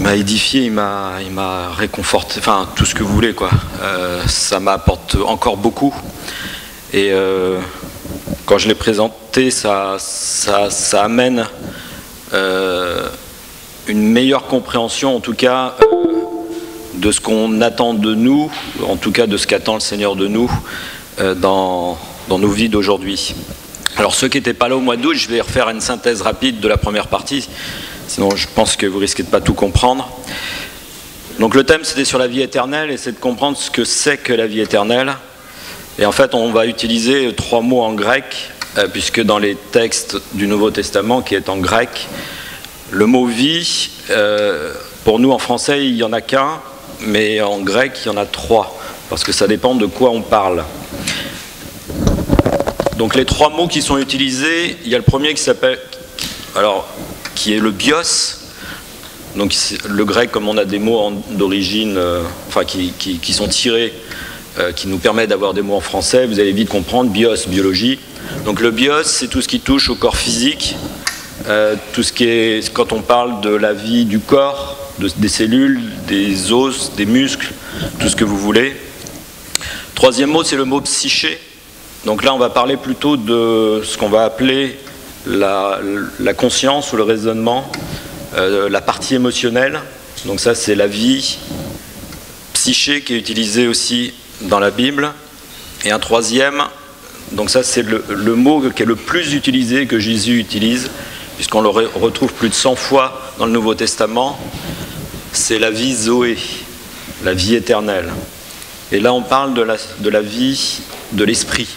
m'a édifié, il m'a réconforté, enfin tout ce que vous voulez quoi. Ça m'apporte encore beaucoup. Et quand je l'ai présenté, ça amène une meilleure compréhension, en tout cas, de ce qu'on attend de nous, en tout cas de ce qu'attend le Seigneur de nous dans nos vies d'aujourd'hui. Alors ceux qui n'étaient pas là au mois d'août, je vais refaire une synthèse rapide de la première partie, sinon je pense que vous risquez de pas tout comprendre. Donc le thème c'était sur la vie éternelle, et c'est de comprendre ce que c'est que la vie éternelle. Et en fait on va utiliser 3 mots en grec, puisque dans les textes du Nouveau Testament qui est en grec, le mot vie, pour nous en français il n'y en a qu'un, mais en grec il y en a 3, parce que ça dépend de quoi on parle. Donc les 3 mots qui sont utilisés, il y a le premier qui est le bios. Donc le grec, comme on a des mots d'origine, qui sont tirés, qui nous permettent d'avoir des mots en français, vous allez vite comprendre, bios, biologie. Donc le bios, c'est tout ce qui touche au corps physique, tout ce qui est, quand on parle de la vie du corps, des cellules, des os, des muscles, tout ce que vous voulez. Troisième mot, c'est le mot psyché. Donc là, on va parler plutôt de ce qu'on va appeler la conscience ou le raisonnement, la partie émotionnelle. Donc ça, c'est la vie psyché qui est utilisée aussi dans la Bible. Et un troisième, donc ça, c'est le mot qui est le plus utilisé, que Jésus utilise, puisqu'on le retrouve plus de 100 fois dans le Nouveau Testament, c'est la vie Zoé, la vie éternelle. Et là, on parle de la vie de l'esprit.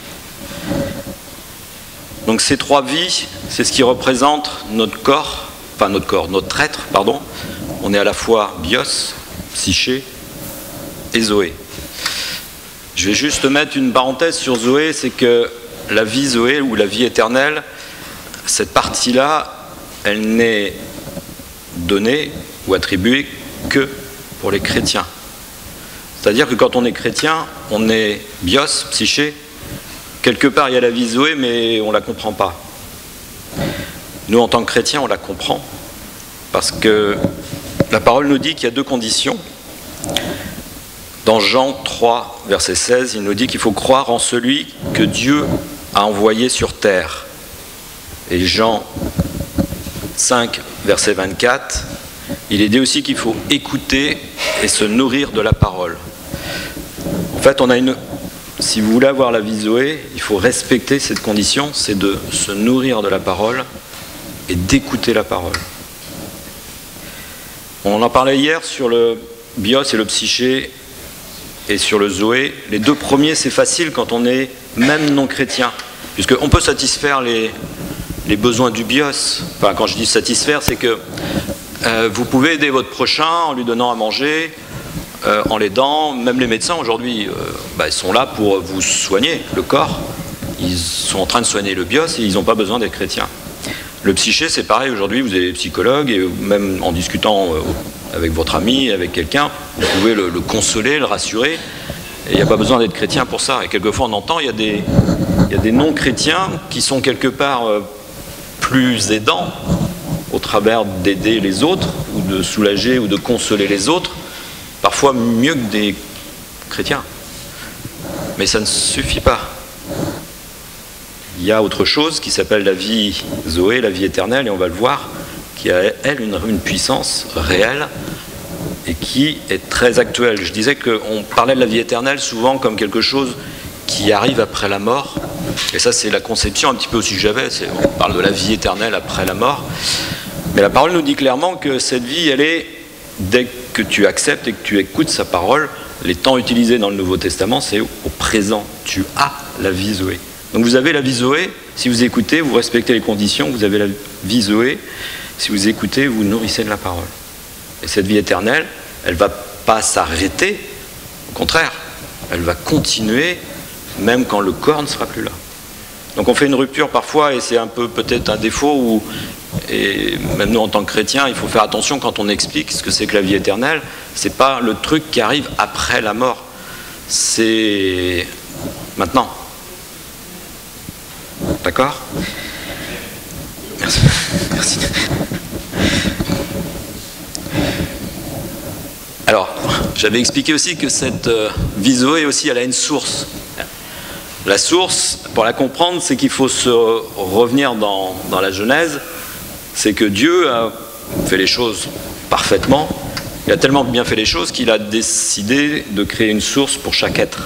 Donc ces 3 vies, c'est ce qui représente notre être, pardon. On est à la fois bios, psyché et Zoé. Je vais juste mettre une parenthèse sur Zoé, c'est que la vie Zoé, ou la vie éternelle, cette partie-là, elle n'est donnée ou attribuée que pour les chrétiens. C'est-à-dire que quand on est chrétien, on est bios, psyché. Quelque part, il y a la vie Zoé, mais on ne la comprend pas. Nous, en tant que chrétiens, on la comprend, parce que la parole nous dit qu'il y a 2 conditions. Dans Jean 3, verset 16, il nous dit qu'il faut croire en celui que Dieu a envoyé sur terre. Et Jean 5, verset 24, il est dit aussi qu'il faut écouter et se nourrir de la parole. En fait, si vous voulez avoir la vie Zoé, il faut respecter cette condition, c'est de se nourrir de la parole et d'écouter la parole. On en parlait hier sur le bios et le psyché et sur le Zoé. Les 2 premiers, c'est facile quand on est même non chrétien, puisqu'on peut satisfaire les besoins du bios. Enfin, quand je dis satisfaire, c'est que vous pouvez aider votre prochain en lui donnant à manger, en l'aidant. Même les médecins aujourd'hui, ils sont là pour vous soigner le corps. Ils sont en train de soigner le bios et ils n'ont pas besoin d'être chrétiens. Le psyché, c'est pareil. Aujourd'hui, vous avez des psychologues et même en discutant avec votre ami, avec quelqu'un, vous pouvez le consoler, le rassurer. Et il n'y a pas besoin d'être chrétien pour ça. Et quelquefois, on entend, il y a des non-chrétiens qui sont quelque part plus aidants au travers d'aider les autres, ou de soulager ou de consoler les autres, parfois mieux que des chrétiens. Mais ça ne suffit pas. Il y a autre chose qui s'appelle la vie Zoé, la vie éternelle, et on va le voir, qui a, elle, une puissance réelle et qui est très actuelle. Je disais qu'on parlait de la vie éternelle souvent comme quelque chose qui arrive après la mort, et ça c'est la conception un petit peu aussi que j'avais, on parle de la vie éternelle après la mort, mais la parole nous dit clairement que cette vie, elle est, dès que tu acceptes et que tu écoutes sa parole, les temps utilisés dans le Nouveau Testament, c'est au présent, tu as la vie Zoé. Donc vous avez la vie Zoé, si vous écoutez, vous respectez les conditions, vous avez la vie Zoé, si vous écoutez, vous nourrissez de la parole. Et cette vie éternelle, elle ne va pas s'arrêter, au contraire, elle va continuer, même quand le corps ne sera plus là. Donc on fait une rupture parfois, et c'est un peu peut-être un défaut, et même nous en tant que chrétiens, il faut faire attention quand on explique ce que c'est que la vie éternelle, c'est pas le truc qui arrive après la mort, c'est maintenant. D'accord ? Merci. Alors, j'avais expliqué aussi que cette vie Zoé aussi, elle a une source. La source, pour la comprendre, c'est qu'il faut se revenir dans la Genèse, c'est que Dieu a fait les choses parfaitement, il a tellement bien fait les choses qu'il a décidé de créer une source pour chaque être.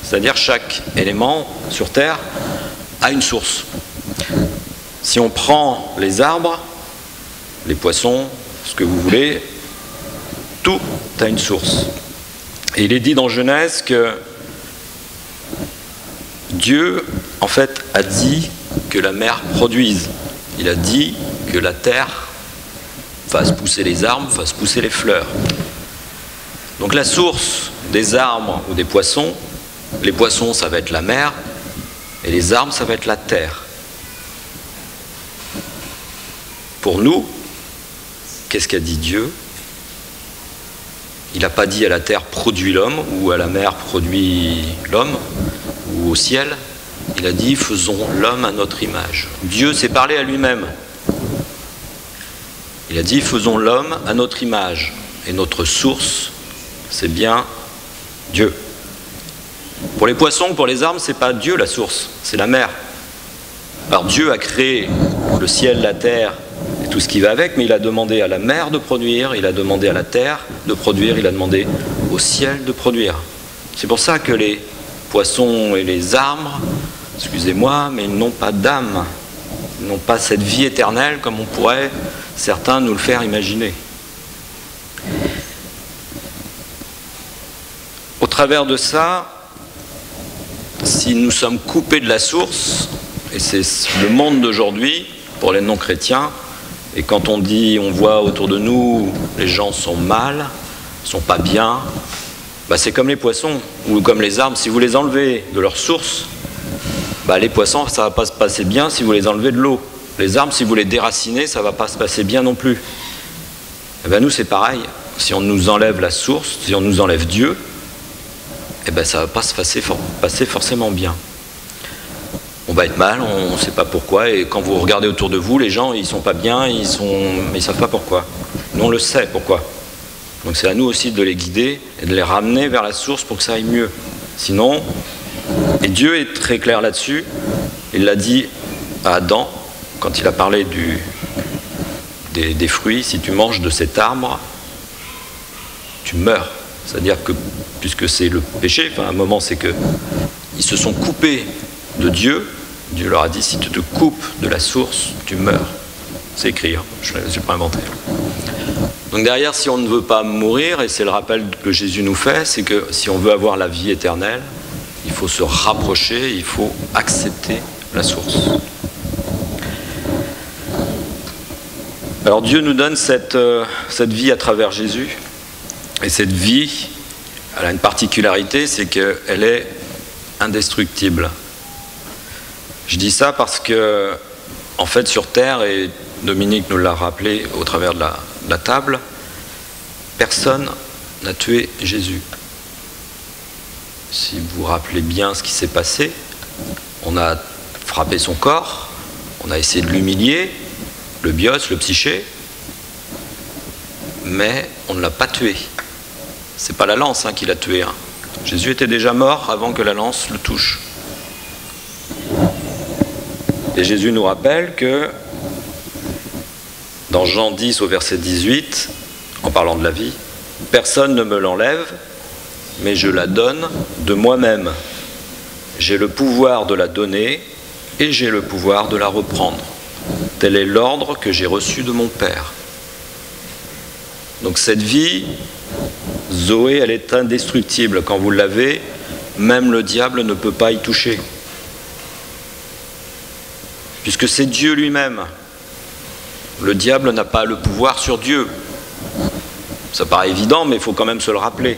C'est-à-dire chaque élément sur Terre a une source. Si on prend les arbres, les poissons, ce que vous voulez, tout a une source. Et il est dit dans Genèse que Dieu, en fait, a dit que la mer produise. Il a dit que la terre fasse pousser les arbres, fasse pousser les fleurs. Donc la source des arbres ou des poissons, les poissons, ça va être la mer, et les arbres, ça va être la terre. Pour nous, qu'est-ce qu'a dit Dieu ? Il n'a pas dit à la terre produit l'homme, ou à la mer produit l'homme, ou au ciel. Il a dit faisons l'homme à notre image. Dieu s'est parlé à lui-même. Il a dit faisons l'homme à notre image. Et notre source, c'est bien Dieu. Pour les poissons, pour les arbres, c'est pas Dieu la source, c'est la mer. Alors Dieu a créé le ciel, la terre et tout ce qui va avec, mais il a demandé à la mer de produire, il a demandé à la terre de produire, il a demandé au ciel de produire. C'est pour ça que les poissons et les arbres, excusez-moi, mais ils n'ont pas d'âme, ils n'ont pas cette vie éternelle comme on pourrait certains nous le faire imaginer. Au travers de ça, si nous sommes coupés de la source, et c'est le monde d'aujourd'hui pour les non-chrétiens, et quand on dit, on voit autour de nous, les gens sont mal, sont pas bien, bah c'est comme les poissons ou comme les arbres, si vous les enlevez de leur source, bah les poissons, ça va pas se passer bien si vous les enlevez de l'eau. Les arbres, si vous les déracinez, ça va pas se passer bien non plus. Et ben nous, c'est pareil. Si on nous enlève la source, si on nous enlève Dieu, et ben ça va pas se passer forcément bien. On va être mal, on ne sait pas pourquoi, et quand vous regardez autour de vous, les gens, ils sont pas bien, mais ils savent pas pourquoi. Nous, on le sait pourquoi. Donc c'est à nous aussi de les guider et de les ramener vers la source pour que ça aille mieux. Sinon, et Dieu est très clair là-dessus, il l'a dit à Adam, quand il a parlé des fruits, si tu manges de cet arbre, tu meurs. C'est-à-dire que, puisque c'est le péché, enfin, à un moment c'est que ils se sont coupés de Dieu, Dieu leur a dit, si tu te coupes de la source, tu meurs. C'est écrit, hein, je ne l'ai pas inventé. Donc derrière, si on ne veut pas mourir, et c'est le rappel que Jésus nous fait, c'est que si on veut avoir la vie éternelle, il faut se rapprocher, il faut accepter la source. Alors Dieu nous donne cette vie à travers Jésus, et cette vie, elle a une particularité, c'est qu'elle est indestructible. Je dis ça parce que, en fait, sur Terre, et Dominique nous l'a rappelé au travers de la table, personne n'a tué Jésus. Si vous vous rappelez bien ce qui s'est passé, on a frappé son corps, on a essayé de l'humilier, le bios, le psyché, mais on ne l'a pas tué. C'est pas la lance qui l'a tué. Jésus était déjà mort avant que la lance le touche. Et Jésus nous rappelle que dans Jean 10 au verset 18, en parlant de la vie, « Personne ne me l'enlève, mais je la donne de moi-même. J'ai le pouvoir de la donner et j'ai le pouvoir de la reprendre. Tel est l'ordre que j'ai reçu de mon Père. » Donc cette vie, Zoé, elle est indestructible. Quand vous l'avez, même le diable ne peut pas y toucher. Puisque c'est Dieu lui-même. Le diable n'a pas le pouvoir sur Dieu. Ça paraît évident, mais il faut quand même se le rappeler.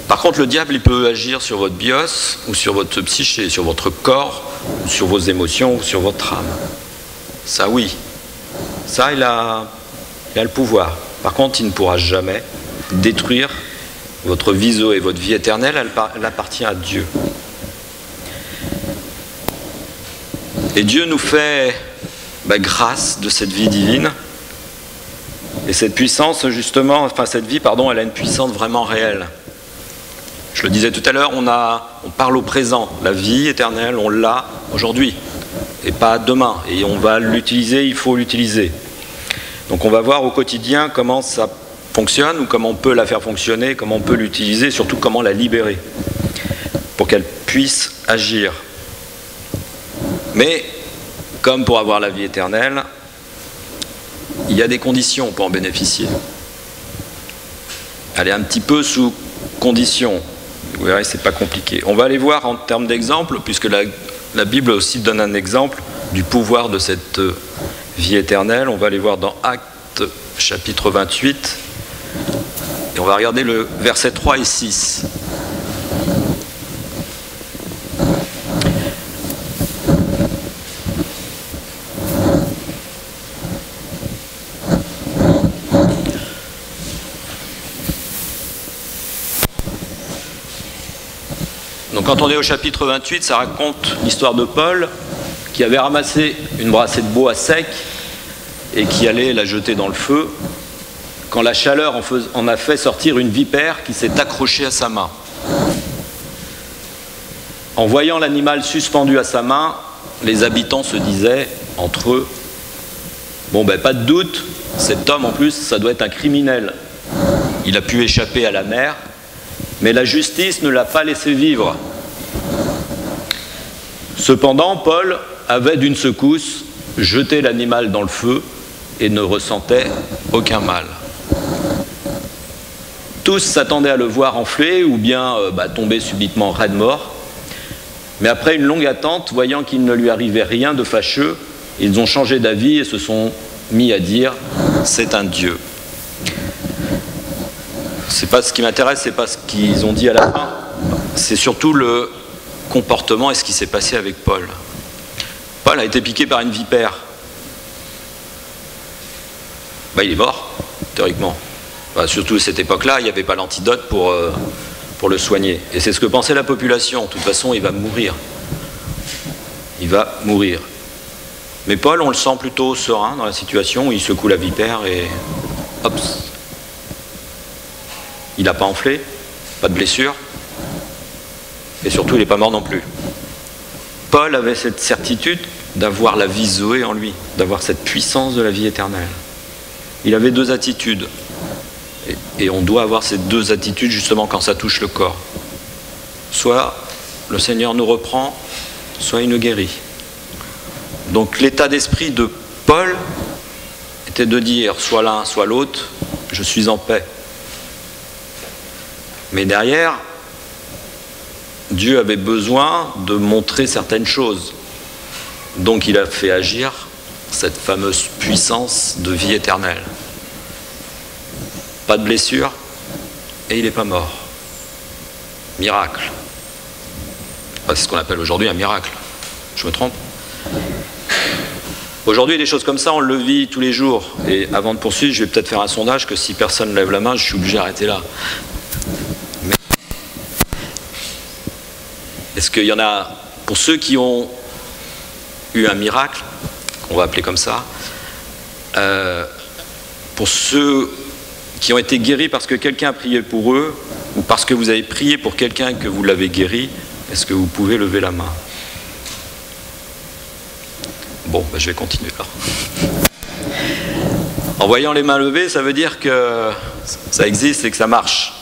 Par contre, le diable, il peut agir sur votre bios, ou sur votre psyché, sur votre corps, ou sur vos émotions, ou sur votre âme. Ça, oui. Ça, il a le pouvoir. Par contre, il ne pourra jamais détruire votre vie Zoé, votre vie éternelle, elle appartient à Dieu. Et Dieu nous fait grâce de cette vie divine. Et cette puissance, justement, enfin cette vie, pardon, elle a une puissance vraiment réelle. Je le disais tout à l'heure, on parle au présent. La vie éternelle, on l'a aujourd'hui, et pas demain. Et on va l'utiliser, il faut l'utiliser. Donc on va voir au quotidien comment ça fonctionne, ou comment on peut la faire fonctionner, comment on peut l'utiliser, surtout comment la libérer, pour qu'elle puisse agir. Mais, comme pour avoir la vie éternelle, il y a des conditions pour en bénéficier. Elle est un petit peu sous condition. Vous verrez, c'est pas compliqué. On va aller voir en termes d'exemple, puisque la Bible aussi donne un exemple du pouvoir de cette vie éternelle. On va aller voir dans Actes chapitre 28, et on va regarder le verset 3 et 6. Donc quand on est au chapitre 28, ça raconte l'histoire de Paul qui avait ramassé une brassée de bois sec et qui allait la jeter dans le feu, quand la chaleur en a fait sortir une vipère qui s'est accrochée à sa main. En voyant l'animal suspendu à sa main, les habitants se disaient entre eux, bon ben pas de doute, cet homme en plus ça doit être un criminel. Il a pu échapper à la mer, mais la justice ne l'a pas laissé vivre. Cependant, Paul avait d'une secousse jeté l'animal dans le feu et ne ressentait aucun mal. Tous s'attendaient à le voir enfler ou bien tomber subitement raide mort. Mais après une longue attente, voyant qu'il ne lui arrivait rien de fâcheux, ils ont changé d'avis et se sont mis à dire « c'est un Dieu ». C'est pas ce qui m'intéresse, c'est pas ce qu'ils ont dit à la fin. C'est surtout le comportement et ce qui s'est passé avec Paul. Paul a été piqué par une vipère. Il est mort, théoriquement. Surtout à cette époque-là, il n'y avait pas l'antidote pour le soigner. Et c'est ce que pensait la population. De toute façon, il va mourir. Il va mourir. Mais Paul, on le sent plutôt serein dans la situation où il secoue la vipère et hop. Il n'a pas enflé, pas de blessure, et surtout il n'est pas mort non plus. Paul avait cette certitude d'avoir la vie Zoé en lui, d'avoir cette puissance de la vie éternelle. Il avait deux attitudes, et on doit avoir ces deux attitudes justement quand ça touche le corps. Soit le Seigneur nous reprend, soit il nous guérit. Donc l'état d'esprit de Paul était de dire soit l'un, soit l'autre, je suis en paix. Mais derrière, Dieu avait besoin de montrer certaines choses. Donc il a fait agir cette fameuse puissance de vie éternelle. Pas de blessure, et il n'est pas mort. Miracle. C'est ce qu'on appelle aujourd'hui un miracle. Je me trompe ? Aujourd'hui, des choses comme ça, on le vit tous les jours. Et avant de poursuivre, je vais peut-être faire un sondage que si personne ne lève la main, je suis obligé d'arrêter là. Est-ce qu'il y en a, pour ceux qui ont eu un miracle, qu'on va appeler comme ça, pour ceux qui ont été guéris parce que quelqu'un a prié pour eux, ou parce que vous avez prié pour quelqu'un que vous l'avez guéri, est-ce que vous pouvez lever la main ? Bon, je vais continuer alors. En voyant les mains levées, ça veut dire que ça existe et que ça marche.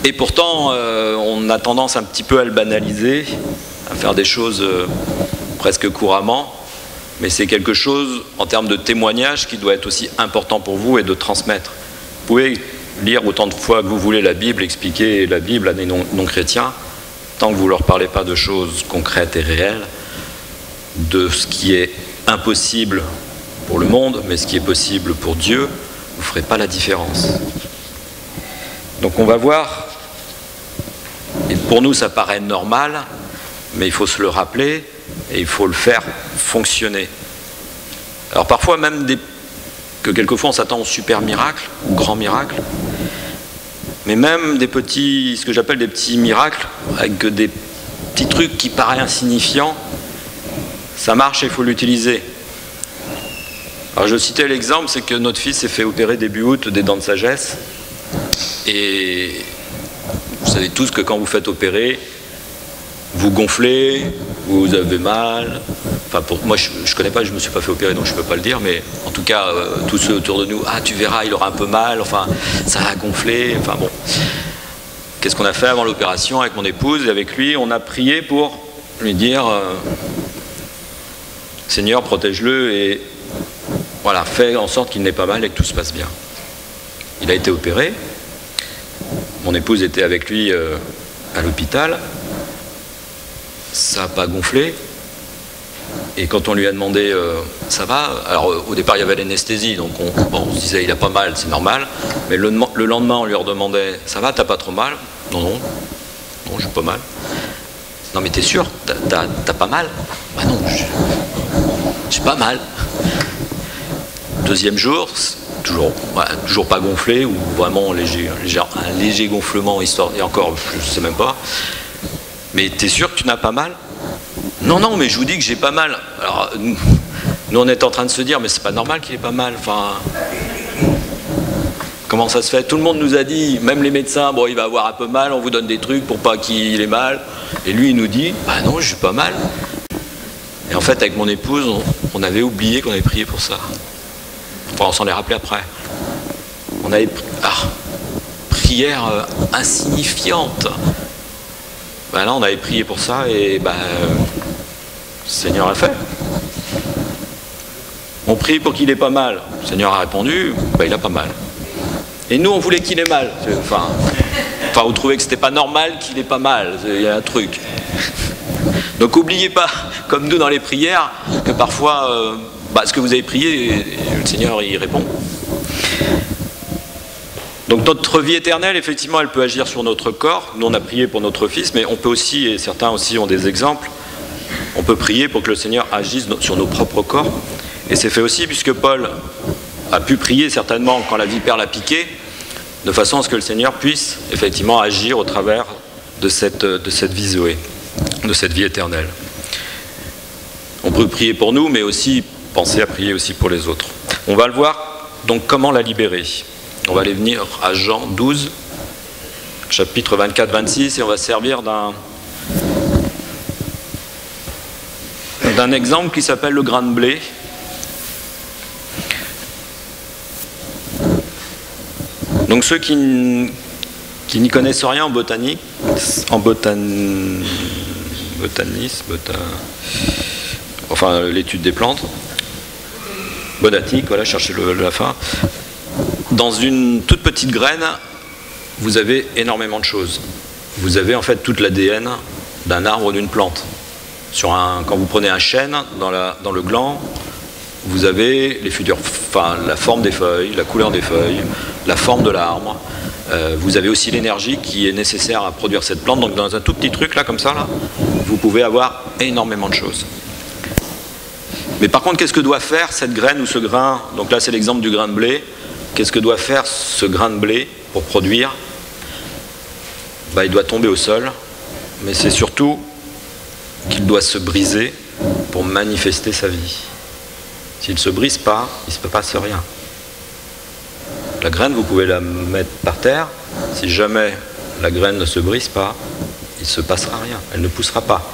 Et pourtant, on a tendance un petit peu à le banaliser, à faire des choses presque couramment, mais c'est quelque chose, en termes de témoignage, qui doit être aussi important pour vous et de transmettre. Vous pouvez lire autant de fois que vous voulez la Bible, expliquer la Bible à des non-chrétiens, tant que vous ne leur parlez pas de choses concrètes et réelles, de ce qui est impossible pour le monde, mais ce qui est possible pour Dieu, vous ne ferez pas la différence. Donc on va voir, et pour nous ça paraît normal, mais il faut se le rappeler et il faut le faire fonctionner. Alors parfois même que quelquefois on s'attend au super miracle, au grand miracle, mais même des petits, ce que j'appelle des petits miracles, avec des petits trucs qui paraissent insignifiants, ça marche et il faut l'utiliser. Alors je citais l'exemple, c'est que notre fils s'est fait opérer début août des dents de sagesse. Et vous savez tous que quand vous faites opérer, vous gonflez, vous avez mal. Enfin, moi, je connais pas, je me suis pas fait opérer, donc je peux pas le dire, mais en tout cas, tous ceux autour de nous, ah, tu verras, il aura un peu mal, enfin, ça va gonfler, enfin bon. Qu'est-ce qu'on a fait avant l'opération avec mon épouse et avec lui? On a prié pour lui dire, Seigneur, protège-le et voilà, fais en sorte qu'il n'ait pas mal et que tout se passe bien. Il a été opéré. Mon épouse était avec lui à l'hôpital. Ça n'a pas gonflé. Et quand on lui a demandé ça va, alors au départ il y avait l'anesthésie, donc on se disait il a pas mal, c'est normal. Mais le lendemain on lui redemandait ça va, t'as pas trop mal? Non, j'ai pas mal. Non mais t'es sûr, t'as pas mal? Bah non, j'ai pas mal. Deuxième jour, toujours pas gonflé, ou vraiment un léger gonflement, histoire, et encore, je sais même pas. Mais t'es sûr que tu n'as pas mal? Non, mais je vous dis que j'ai pas mal. Alors, nous on est en train de se dire, mais c'est pas normal qu'il ait pas mal. Enfin, comment ça se fait? Tout le monde nous a dit, même les médecins, bon, il va avoir un peu mal, on vous donne des trucs pour pas qu'il ait mal. Et lui, il nous dit, bah non, j'ai pas mal. Et en fait, avec mon épouse, on avait oublié qu'on avait prié pour ça. Enfin, on s'en est rappelé après. On avait prière insignifiante. Ben là, on avait prié pour ça et le Seigneur a fait. On prie pour qu'il ait pas mal. Le Seigneur a répondu, il a pas mal. Et nous, on voulait qu'il ait mal. Enfin, vous trouvez que c'était pas normal qu'il ait pas mal. Il y a un truc. Donc, n'oubliez pas, comme nous dans les prières, que parfois, ce que vous avez prié, le Seigneur y répond. Donc notre vie éternelle, effectivement, elle peut agir sur notre corps. Nous, on a prié pour notre fils, mais on peut aussi, et certains aussi ont des exemples, on peut prier pour que le Seigneur agisse sur nos propres corps. Et c'est fait aussi puisque Paul a pu prier certainement quand la vipère l'a piqué, de façon à ce que le Seigneur puisse effectivement agir au travers de cette vie Zoé, de cette vie éternelle. On peut prier pour nous, mais aussi penser à prier aussi pour les autres. On va le voir, donc comment la libérer. On va aller venir à Jean 12, chapitre 24-26, et on va servir d'un exemple qui s'appelle le grain de blé. Donc ceux qui n'y connaissent rien en botanique, enfin l'étude des plantes, botatique, voilà, cherchez la fin. Dans une toute petite graine, vous avez énormément de choses. Vous avez en fait toute l'ADN d'un arbre ou d'une plante. Quand vous prenez un chêne dans le gland, vous avez la forme des feuilles, la couleur des feuilles, la forme de l'arbre. Vous avez aussi l'énergie qui est nécessaire à produire cette plante. Donc dans un tout petit truc là, comme ça, là, vous pouvez avoir énormément de choses. Mais par contre, qu'est-ce que doit faire cette graine ou ce grain? Donc là, c'est l'exemple du grain de blé. Qu'est-ce que doit faire ce grain de blé pour produire? Il doit tomber au sol, mais c'est surtout qu'il doit se briser pour manifester sa vie. S'il ne se brise pas, il ne se passe rien. La graine, vous pouvez la mettre par terre. Si jamais la graine ne se brise pas, il ne se passera rien. Elle ne poussera pas.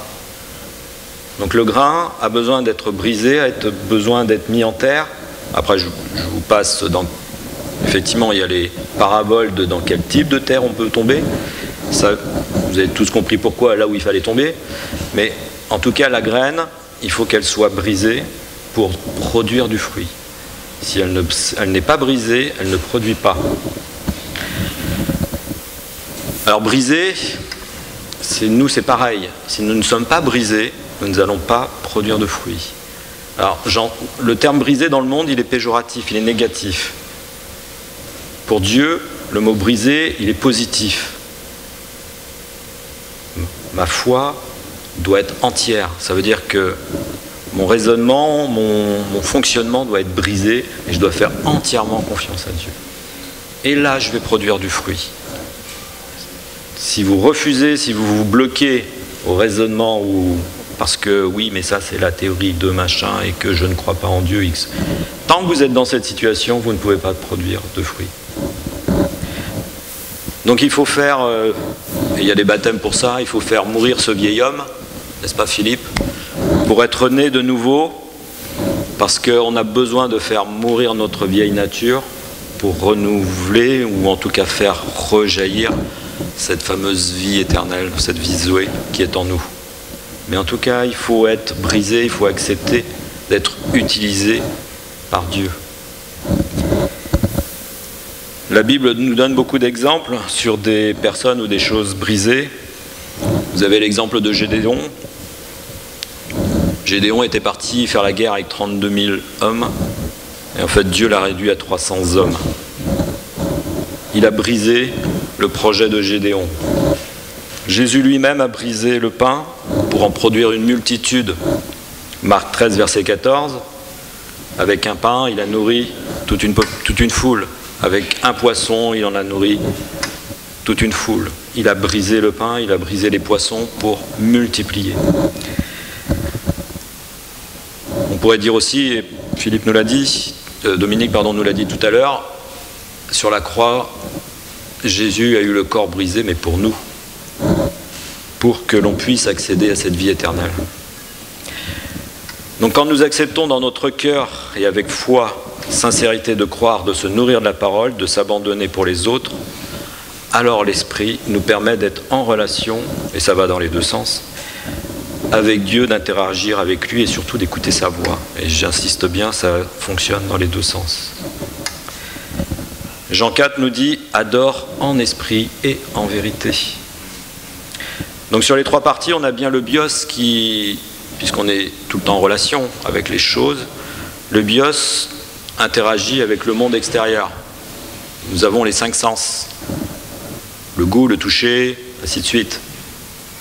Donc le grain a besoin d'être brisé, a besoin d'être mis en terre. Après, je vous passe dans... Effectivement, il y a les paraboles de dans quel type de terre on peut tomber. Ça, vous avez tous compris pourquoi, là où il fallait tomber. Mais en tout cas, la graine, il faut qu'elle soit brisée pour produire du fruit. Si elle n'est pas brisée, elle ne produit pas. Alors briser, c'est pareil. Si nous ne sommes pas brisés, nous n'allons pas produire de fruits. Alors, le terme brisé dans le monde, il est péjoratif, il est négatif. Pour Dieu, le mot brisé, il est positif. Ma foi doit être entière. Ça veut dire que mon raisonnement, mon fonctionnement doit être brisé et je dois faire entièrement confiance à Dieu. Et là, je vais produire du fruit. Si vous refusez, si vous vous bloquez au raisonnement ou parce que oui, mais ça c'est la théorie de machin et que je ne crois pas en Dieu X. Tant que vous êtes dans cette situation, vous ne pouvez pas produire de fruits. Donc il faut faire, et il y a des baptêmes pour ça, il faut faire mourir ce vieil homme, n'est-ce pas Philippe, pour être né de nouveau, parce qu'on a besoin de faire mourir notre vieille nature pour renouveler, ou en tout cas faire rejaillir cette fameuse vie éternelle, cette vie Zoé qui est en nous. Mais en tout cas, il faut être brisé, il faut accepter d'être utilisé par Dieu. La Bible nous donne beaucoup d'exemples sur des personnes ou des choses brisées. Vous avez l'exemple de Gédéon. Gédéon était parti faire la guerre avec 32 000 hommes. Et en fait, Dieu l'a réduit à 300 hommes. Il a brisé le projet de Gédéon. Jésus lui-même a brisé le pain pour en produire une multitude. Marc 13, verset 14. Avec un pain, il a nourri toute une foule. Avec un poisson, il en a nourri toute une foule. Il a brisé le pain, il a brisé les poissons pour multiplier. On pourrait dire aussi, et Philippe nous l'a dit, Dominique nous l'a dit tout à l'heure, sur la croix, Jésus a eu le corps brisé, mais pour nous, pour que l'on puisse accéder à cette vie éternelle. Donc quand nous acceptons dans notre cœur et avec foi, sincérité de croire, de se nourrir de la parole, de s'abandonner pour les autres, alors l'Esprit nous permet d'être en relation, et ça va dans les deux sens, avec Dieu, d'interagir avec lui et surtout d'écouter sa voix. Et j'insiste bien, ça fonctionne dans les deux sens. Jean 4 nous dit « Adore en esprit et en vérité ». Donc sur les trois parties, on a bien le bios qui, puisqu'on est tout le temps en relation avec les choses, le bios interagit avec le monde extérieur. Nous avons les 5 sens. Le goût, le toucher, ainsi de suite.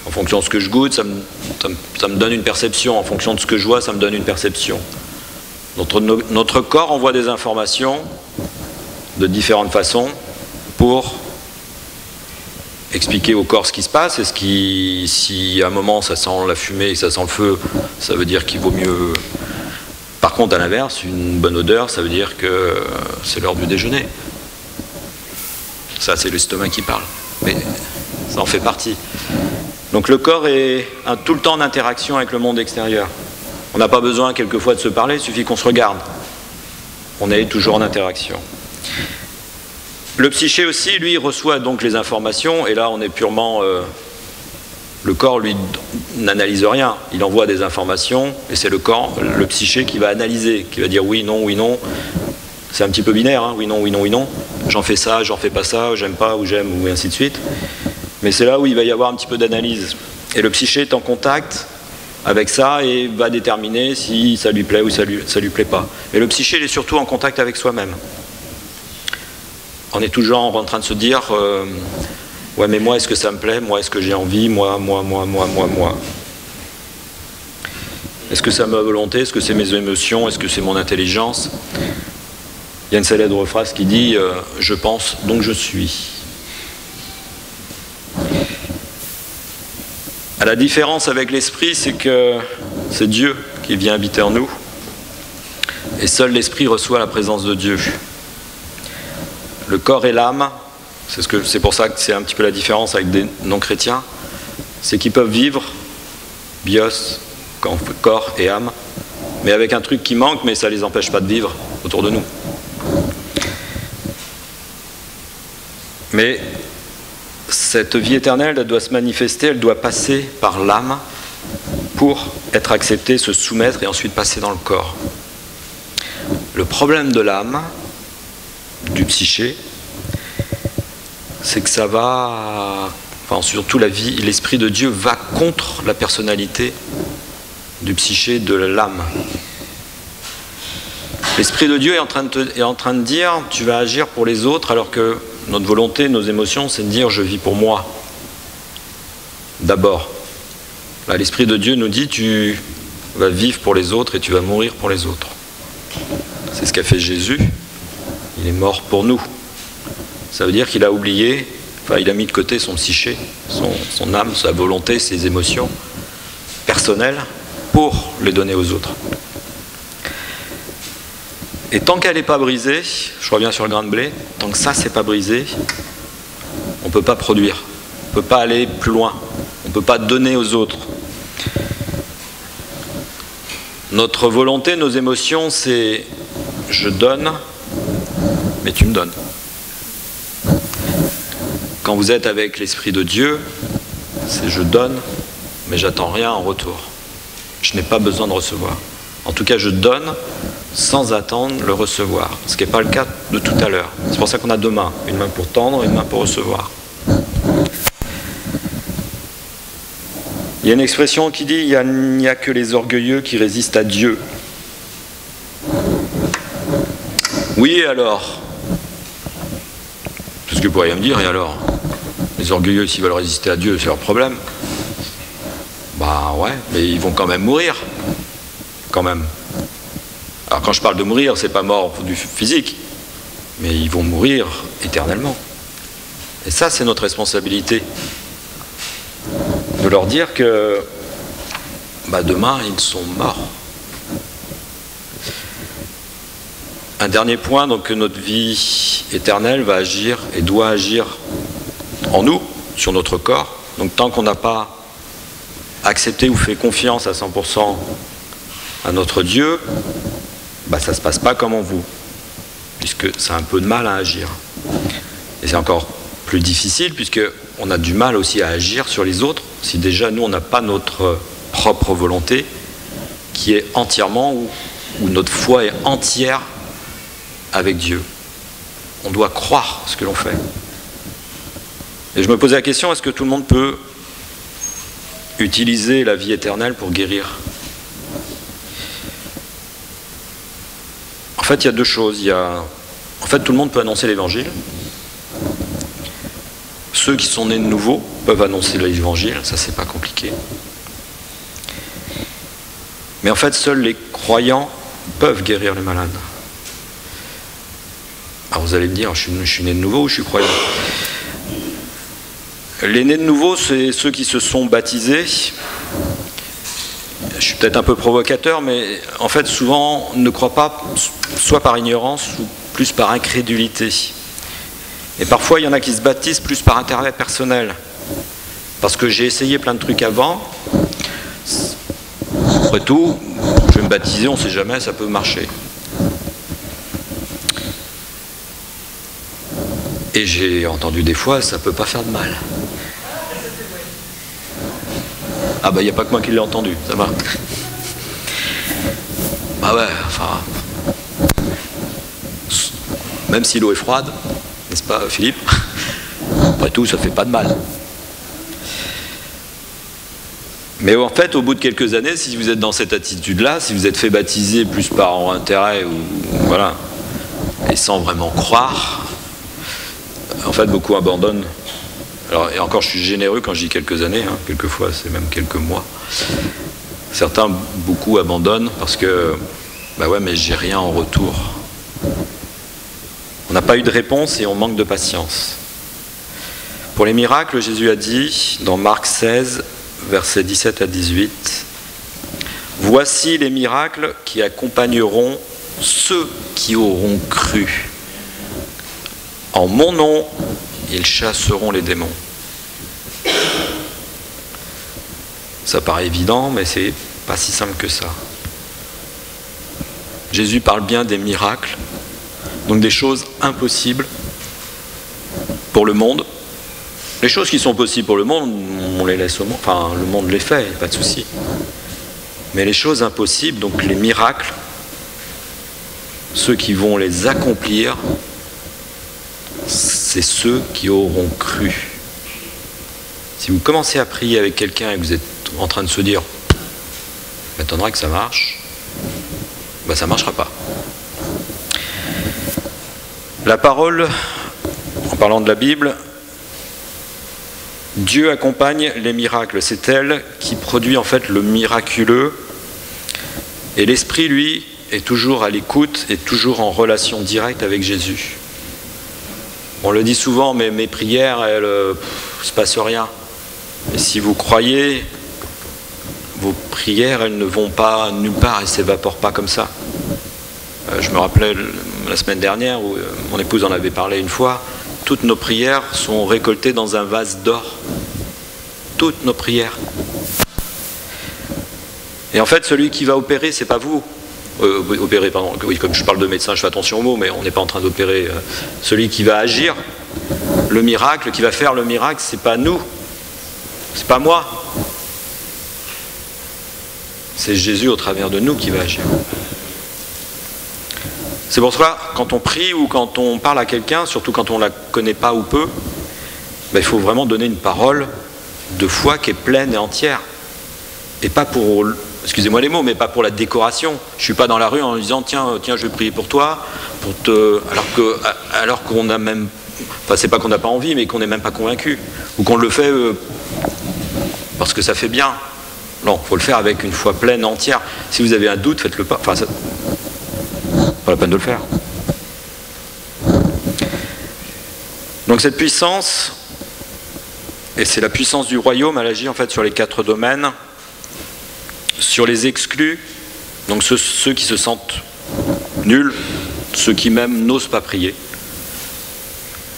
En fonction de ce que je goûte, ça me donne une perception. En fonction de ce que je vois, ça me donne une perception. Notre corps envoie des informations de différentes façons pour expliquer au corps ce qui se passe. Et si à un moment ça sent la fumée et ça sent le feu, ça veut dire qu'il vaut mieux... Par contre, à l'inverse, une bonne odeur, ça veut dire que c'est l'heure du déjeuner. Ça, c'est l'estomac qui parle. Mais ça en fait partie. Donc le corps est tout le temps en interaction avec le monde extérieur. On n'a pas besoin quelquefois de se parler, il suffit qu'on se regarde. On est toujours en interaction. Le psyché aussi, lui, reçoit donc les informations, et là on est purement... Le corps, lui, n'analyse rien. Il envoie des informations, et c'est le corps, le psyché, qui va analyser, qui va dire oui, non, oui, non. C'est un petit peu binaire, hein, oui, non, oui, non, oui, non. J'en fais ça, j'en fais pas ça, j'aime pas, ou j'aime, ou ainsi de suite. Mais c'est là où il va y avoir un petit peu d'analyse. Et le psyché est en contact avec ça et va déterminer si ça lui plaît ou ça lui plaît pas. Mais le psyché, il est surtout en contact avec soi-même. On est toujours en train de se dire... ouais, mais moi, est-ce que ça me plaît? Moi, est-ce que j'ai envie? Moi. Est-ce que c'est ma volonté? Est-ce que c'est mes émotions? Est-ce que c'est mon intelligence? Il y a une célèbre phrase qui dit « Je pense, donc je suis ». À la différence avec l'esprit, c'est que c'est Dieu qui vient habiter en nous. Et seul l'esprit reçoit la présence de Dieu. Le corps et l'âme, c'est pour ça que c'est un petit peu la différence avec des non-chrétiens, c'est qu'ils peuvent vivre, bios, corps et âme, mais avec un truc qui manque, mais ça ne les empêche pas de vivre autour de nous. Mais cette vie éternelle, elle doit se manifester, elle doit passer par l'âme pour être acceptée, se soumettre et ensuite passer dans le corps. Le problème de l'âme, du psyché, c'est que ça va, enfin surtout l'esprit de Dieu va contre la personnalité du psyché, de l'âme. L'esprit de Dieu est en train de dire tu vas agir pour les autres, alors que notre volonté, nos émotions, c'est de dire je vis pour moi d'abord. Là, l'esprit de Dieu nous dit tu vas vivre pour les autres et tu vas mourir pour les autres. C'est ce qu'a fait Jésus. Il est mort pour nous. Ça veut dire qu'il a oublié, enfin il a mis de côté son psyché, son âme, sa volonté, ses émotions personnelles pour les donner aux autres. Et tant qu'elle n'est pas brisée, je reviens sur le grain de blé, tant que ça c'est pas brisé, on ne peut pas produire, on ne peut pas aller plus loin, on ne peut pas donner aux autres. Notre volonté, nos émotions, c'est je donne, mais tu me donnes. Quand vous êtes avec l'Esprit de Dieu, c'est je donne, mais j'attends rien en retour. Je n'ai pas besoin de recevoir. En tout cas, je donne sans attendre le recevoir, ce qui n'est pas le cas de tout à l'heure. C'est pour ça qu'on a deux mains, une main pour tendre et une main pour recevoir. Il y a une expression qui dit « il n'y a que les orgueilleux qui résistent à Dieu ». Oui, et alors? C'est ce que vous pourriez me dire, et alors? Les orgueilleux, s'ils veulent résister à Dieu, c'est leur problème. Bah ouais, mais ils vont quand même mourir. Quand même. Alors quand je parle de mourir, c'est pas mort du physique, mais ils vont mourir éternellement. Et ça, c'est notre responsabilité. De leur dire que demain, ils sont morts. Un dernier point, donc que notre vie éternelle va agir et doit agir en nous, sur notre corps. Donc tant qu'on n'a pas accepté ou fait confiance à 100% à notre Dieu, ça ne se passe pas comme on veut, puisque c'est un peu de mal à agir. Et c'est encore plus difficile, puisqu'on a du mal aussi à agir sur les autres, si déjà nous on n'a pas notre propre volonté, qui est entièrement, où notre foi est entière avec Dieu. On doit croire ce que l'on fait. Et je me posais la question, est-ce que tout le monde peut utiliser la vie éternelle pour guérir? En fait, il y a deux choses. En fait, tout le monde peut annoncer l'évangile. Ceux qui sont nés de nouveau peuvent annoncer l'évangile, ça c'est pas compliqué. Mais en fait, seuls les croyants peuvent guérir les malades. Alors vous allez me dire, je suis né de nouveau ou je suis croyant? Les nés de nouveau, c'est ceux qui se sont baptisés. Je suis peut-être un peu provocateur, mais en fait, souvent, on ne croit pas, soit par ignorance ou plus par incrédulité. Et parfois, il y en a qui se baptisent plus par intérêt personnel. Parce que j'ai essayé plein de trucs avant. Après tout, je vais me baptiser, on ne sait jamais, ça peut marcher. Et j'ai entendu des fois, ça ne peut pas faire de mal. Ah il n'y a pas que moi qui l'ai entendu, ça va. Même si l'eau est froide, n'est-ce pas Philippe? Après tout, ça ne fait pas de mal. Mais en fait, au bout de quelques années, si vous êtes dans cette attitude-là, si vous êtes fait baptiser plus par intérêt, et sans vraiment croire, en fait, beaucoup abandonnent. Alors, et encore, je suis généreux quand je dis quelques années, quelquefois, c'est même quelques mois. Certains, beaucoup abandonnent parce que, mais j'ai rien en retour. On n'a pas eu de réponse et on manque de patience. Pour les miracles, Jésus a dit, dans Marc 16, versets 17 à 18, « Voici les miracles qui accompagneront ceux qui auront cru. En mon nom, ils chasseront les démons. » Ça paraît évident, mais c'est pas si simple que ça. Jésus parle bien des miracles, donc des choses impossibles pour le monde. Les choses qui sont possibles pour le monde, on les laisse au monde, le monde les fait, pas de souci. Mais les choses impossibles, donc les miracles, ceux qui vont les accomplir, c'est ceux qui auront cru. Si vous commencez à prier avec quelqu'un et que vous êtes en train de se dire « m'étonnerait que ça marche », ça ne marchera pas. La parole, en parlant de la Bible, Dieu accompagne les miracles. C'est elle qui produit en fait le miraculeux. Et l'Esprit, lui, est toujours à l'écoute et toujours en relation directe avec Jésus. On le dit souvent, mais mes prières, il ne se passe rien. Et si vous croyez, vos prières, elles ne vont pas nulle part, elles ne s'évaporent pas comme ça. Je me rappelais la semaine dernière où mon épouse en avait parlé une fois. Toutes nos prières sont récoltées dans un vase d'or. Toutes nos prières. Et en fait, celui qui va opérer, c'est pas vous. Opérer, pardon. Oui, comme je parle de médecin, je fais attention aux mots, mais on n'est pas en train d'opérer. Celui qui va agir, le miracle, qui va faire le miracle, c'est pas nous. C'est pas moi. C'est Jésus au travers de nous qui va agir. C'est pour cela, quand on prie ou quand on parle à quelqu'un, surtout quand on ne la connaît pas ou peu, il faut vraiment donner une parole de foi qui est pleine et entière. Et pas pour, excusez-moi les mots, mais pas pour la décoration. Je ne suis pas dans la rue en disant tiens, je vais prier pour toi, alors qu'on a même, enfin c'est pas qu'on n'a pas envie, mais qu'on n'est même pas convaincu. Ou qu'on le fait parce que ça fait bien. Non, il faut le faire avec une foi pleine, entière. Si vous avez un doute, faites-le pas. Enfin, pas la peine de le faire. Donc cette puissance, et c'est la puissance du royaume, elle agit en fait sur les 4 domaines, sur les exclus, donc ceux qui se sentent nuls, ceux qui même n'osent pas prier.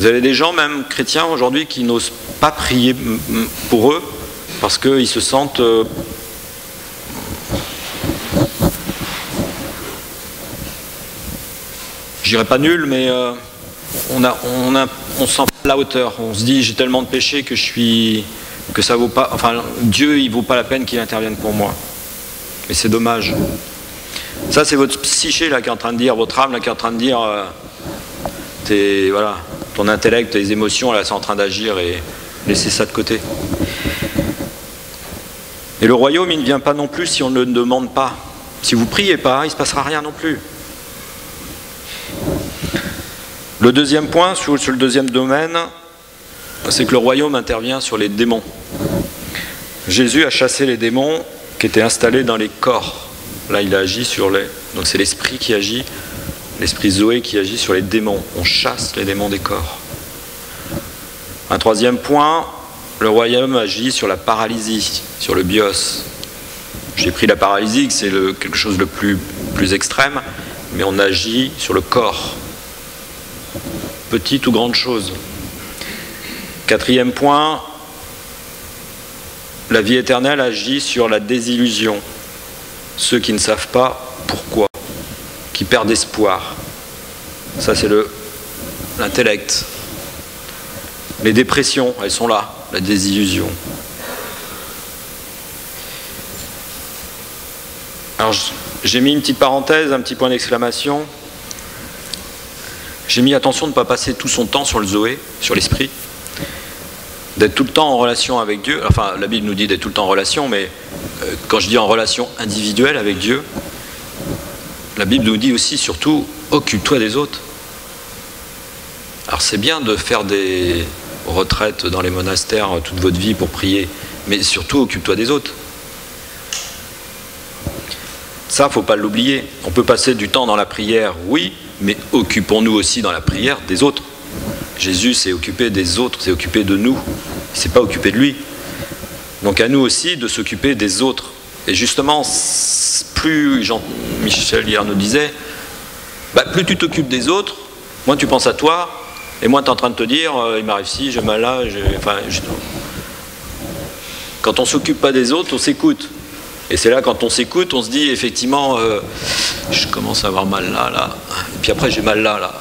Vous avez des gens, même chrétiens aujourd'hui, qui n'osent pas prier pour eux, parce qu'ils se sentent je dirais pas nul, mais on sent pas la hauteur. On se dit j'ai tellement de péchés que ça vaut pas. Enfin, Dieu, il vaut pas la peine qu'il intervienne pour moi. Et c'est dommage. Ça, c'est votre psyché là qui est en train de dire, votre âme là qui est en train de dire, voilà, ton intellect, tes émotions là, c'est en train d'agir et laissez ça de côté. Et le royaume, il ne vient pas non plus si on ne le demande pas. Si vous ne priez pas, il ne se passera rien non plus. Le deuxième point, sur le deuxième domaine, c'est que le royaume intervient sur les démons. Jésus a chassé les démons qui étaient installés dans les corps. Là, il a agi sur les... Donc c'est l'esprit qui agit, l'esprit Zoé qui agit sur les démons. On chasse les démons des corps. Un troisième point, le royaume agit sur la paralysie, sur le bios. J'ai pris la paralysie, c'est quelque chose de plus extrême, mais on agit sur le corps. Petite ou grande chose. Quatrième point, la vie éternelle agit sur la désillusion. Ceux qui ne savent pas pourquoi, qui perdent espoir. Ça, c'est l'intellect. Les dépressions, elles sont là, la désillusion. Alors, j'ai mis une petite parenthèse, un petit point d'exclamation. J'ai mis attention de ne pas passer tout son temps sur le Zoé, sur l'esprit, d'être tout le temps en relation avec Dieu. Enfin, la Bible nous dit d'être tout le temps en relation, mais quand je dis en relation individuelle avec Dieu, la Bible nous dit aussi, surtout, occupe-toi des autres. Alors c'est bien de faire des retraites dans les monastères toute votre vie pour prier, mais surtout, occupe-toi des autres. Ça, il ne faut pas l'oublier. On peut passer du temps dans la prière, oui, mais occupons-nous aussi dans la prière des autres. Jésus s'est occupé des autres, s'est occupé de nous. Il ne s'est pas occupé de lui. Donc à nous aussi de s'occuper des autres. Et justement, plus Jean-Michel hier nous disait, plus tu t'occupes des autres, moins tu penses à toi, et moins tu es en train de te dire, il m'arrive ci, j'ai mal là, Quand on ne s'occupe pas des autres, on s'écoute. Et c'est là, quand on s'écoute, on se dit, effectivement, je commence à avoir mal là, et puis après j'ai mal là.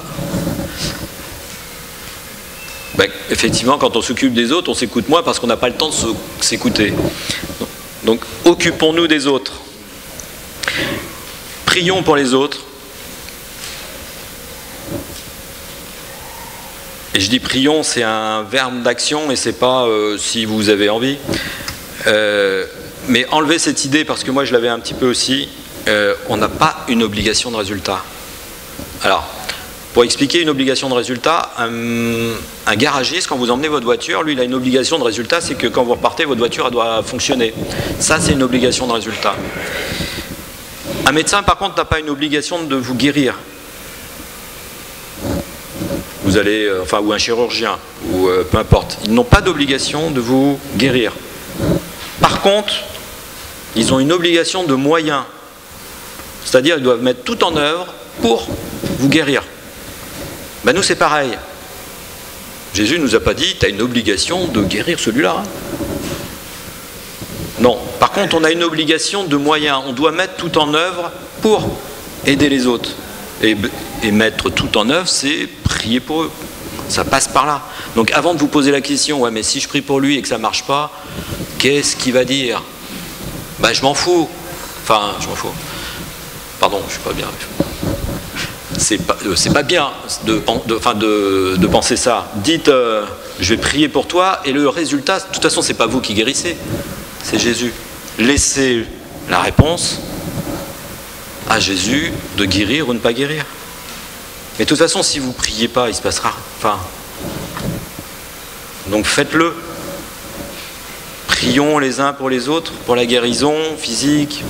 Effectivement, quand on s'occupe des autres, on s'écoute moins parce qu'on n'a pas le temps de s'écouter. Donc, occupons-nous des autres. Prions pour les autres. Et je dis prions, c'est un verbe d'action et c'est pas si vous avez envie. Mais enlevez cette idée, parce que moi je l'avais un petit peu aussi, on n'a pas une obligation de résultat. Alors, pour expliquer une obligation de résultat, un garagiste, quand vous emmenez votre voiture, lui il a une obligation de résultat, c'est que quand vous repartez, votre voiture elle doit fonctionner. Ça c'est une obligation de résultat. Un médecin par contre n'a pas une obligation de vous guérir. Vous allez, ou un chirurgien, ou peu importe, ils n'ont pas d'obligation de vous guérir. Par contre, ils ont une obligation de moyens. C'est-à-dire qu'ils doivent mettre tout en œuvre pour vous guérir. Ben nous c'est pareil. Jésus ne nous a pas dit, tu as une obligation de guérir celui-là. Hein. Non. Par contre, on a une obligation de moyens. On doit mettre tout en œuvre pour aider les autres. Et mettre tout en œuvre, c'est prier pour eux. Ça passe par là. Donc avant de vous poser la question, ouais mais si je prie pour lui et que ça ne marche pas, qu'est-ce qu'il va dire? Ben je m'en fous. Enfin, je m'en fous. Pardon, je suis pas bien. C'est pas bien de penser ça. Dites, je vais prier pour toi, et le résultat, de toute façon, c'est pas vous qui guérissez, c'est Jésus. Laissez la réponse à Jésus de guérir ou ne pas guérir. Mais de toute façon, si vous ne priez pas, il se passera. Enfin, donc faites-le. Prions les uns pour les autres, pour la guérison physique,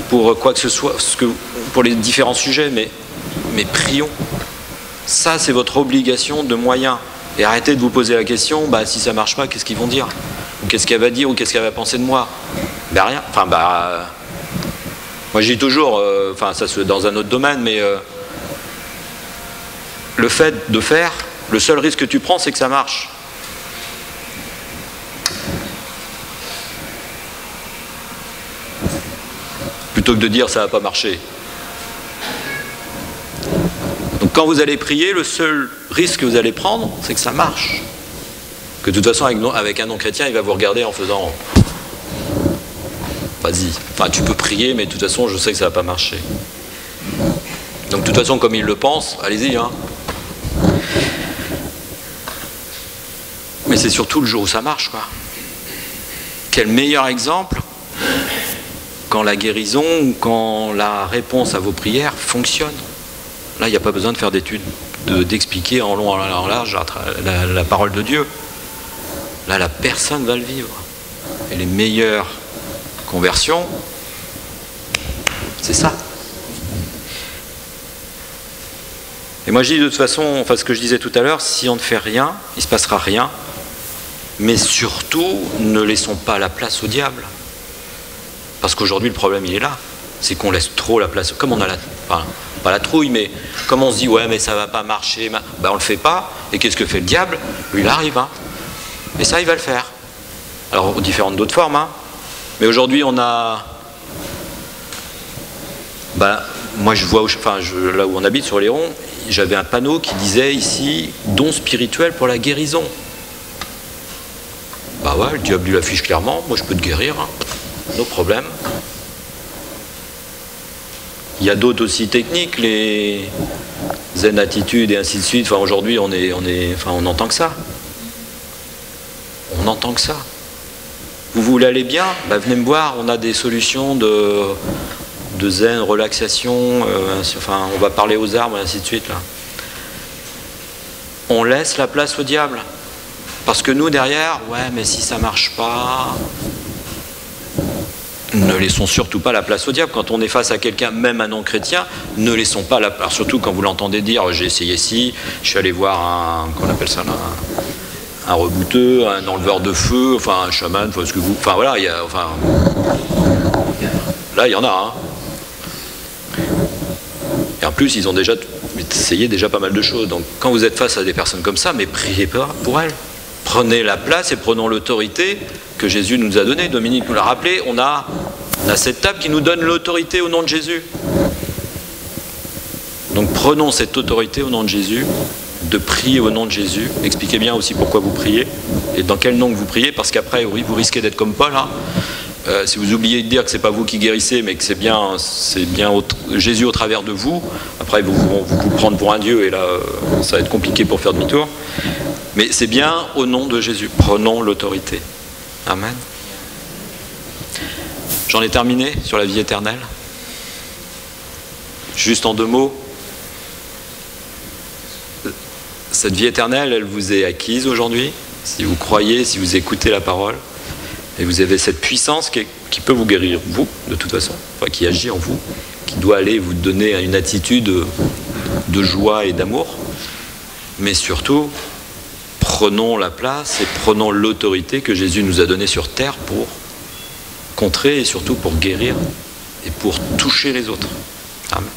pour quoi que ce soit, pour les différents sujets, mais prions. Ça, c'est votre obligation de moyens. Et arrêtez de vous poser la question, bah, si ça ne marche pas, qu'est-ce qu'ils vont dire? Ou qu'est-ce qu'elle va dire? Ou qu'est-ce qu'elle va penser de moi? Ben rien. Enfin, moi je dis toujours, ça c'est dans un autre domaine, mais le fait de faire, le seul risque que tu prends, c'est que ça marche. Plutôt que de dire ça ne va pas marcher. Donc quand vous allez prier, le seul risque que vous allez prendre, c'est que ça marche. Que de toute façon, avec un non-chrétien, il va vous regarder en faisant « Vas-y, enfin, tu peux prier, mais de toute façon, je sais que ça ne va pas marcher. » Donc de toute façon, comme il le pense, allez-y. Hein. Mais c'est surtout le jour où ça marche, quoi. Quel meilleur exemple quand la guérison ou quand la réponse à vos prières fonctionne. Là, il n'y a pas besoin de faire d'études, d'expliquer en long, en large la parole de Dieu. Là, la personne va le vivre. Et les meilleures conversions, c'est ça. Et moi, je dis de toute façon, ce que je disais tout à l'heure, si on ne fait rien, il ne se passera rien. Mais surtout, ne laissons pas la place au diable. Parce qu'aujourd'hui, le problème, il est là. C'est qu'on laisse trop la place. Comme on a pas la trouille, mais comme on se dit, ouais, mais ça va pas marcher, on le fait pas. Et qu'est-ce que fait le diable? Lui, il arrive. Hein. Et ça, il va le faire. Alors, différentes d'autres formes. Hein. Mais aujourd'hui, on a... moi, je vois, là où on habite, sur Léron, j'avais un panneau qui disait ici, don spirituel pour la guérison. Bah ouais, le diable lui l'affiche clairement, moi je peux te guérir, hein. No problème. Il y a d'autres aussi techniques, les zen attitudes et ainsi de suite. Enfin, aujourd'hui, on entend que ça. On entend que ça. Vous voulez aller bien? Venez me voir, on a des solutions de zen, relaxation, on va parler aux arbres et ainsi de suite. Là. On laisse la place au diable. Parce que nous, derrière, ouais, mais si ça marche pas... Ne laissons surtout pas la place au diable. Quand on est face à quelqu'un, même un non-chrétien, ne laissons pas la place. Surtout quand vous l'entendez dire, j'ai essayé ci, je suis allé voir qu'on appelle ça là, un rebouteux, un enleveur de feu, un chaman, ce que vous... voilà, là, il y en a. Hein. Et en plus, ils ont déjà essayé pas mal de choses. Donc, quand vous êtes face à des personnes comme ça, mais priez pas pour elles. Prenez la place et prenons l'autorité que Jésus nous a donnée. Dominique nous l'a rappelé, on a cette table qui nous donne l'autorité au nom de Jésus. Donc prenons cette autorité au nom de Jésus, de prier au nom de Jésus. Expliquez bien aussi pourquoi vous priez et dans quel nom que vous priez, parce qu'après vous risquez d'être comme Paul. Hein. Si vous oubliez de dire que ce n'est pas vous qui guérissez, mais que c'est bien Jésus au travers de vous, après vous prendre pour un Dieu et là ça va être compliqué pour faire demi-tour. Mais c'est bien au nom de Jésus. Prenons l'autorité. Amen. J'en ai terminé sur la vie éternelle. Juste en 2 mots. Cette vie éternelle, elle vous est acquise aujourd'hui. Si vous croyez, si vous écoutez la parole. Et vous avez cette puissance qui peut vous guérir, vous, de toute façon. Qui agit en vous. Qui doit aller vous donner une attitude de joie et d'amour. Mais surtout... Prenons la place et prenons l'autorité que Jésus nous a donnée sur terre pour contrer et surtout pour guérir et pour toucher les autres. Amen.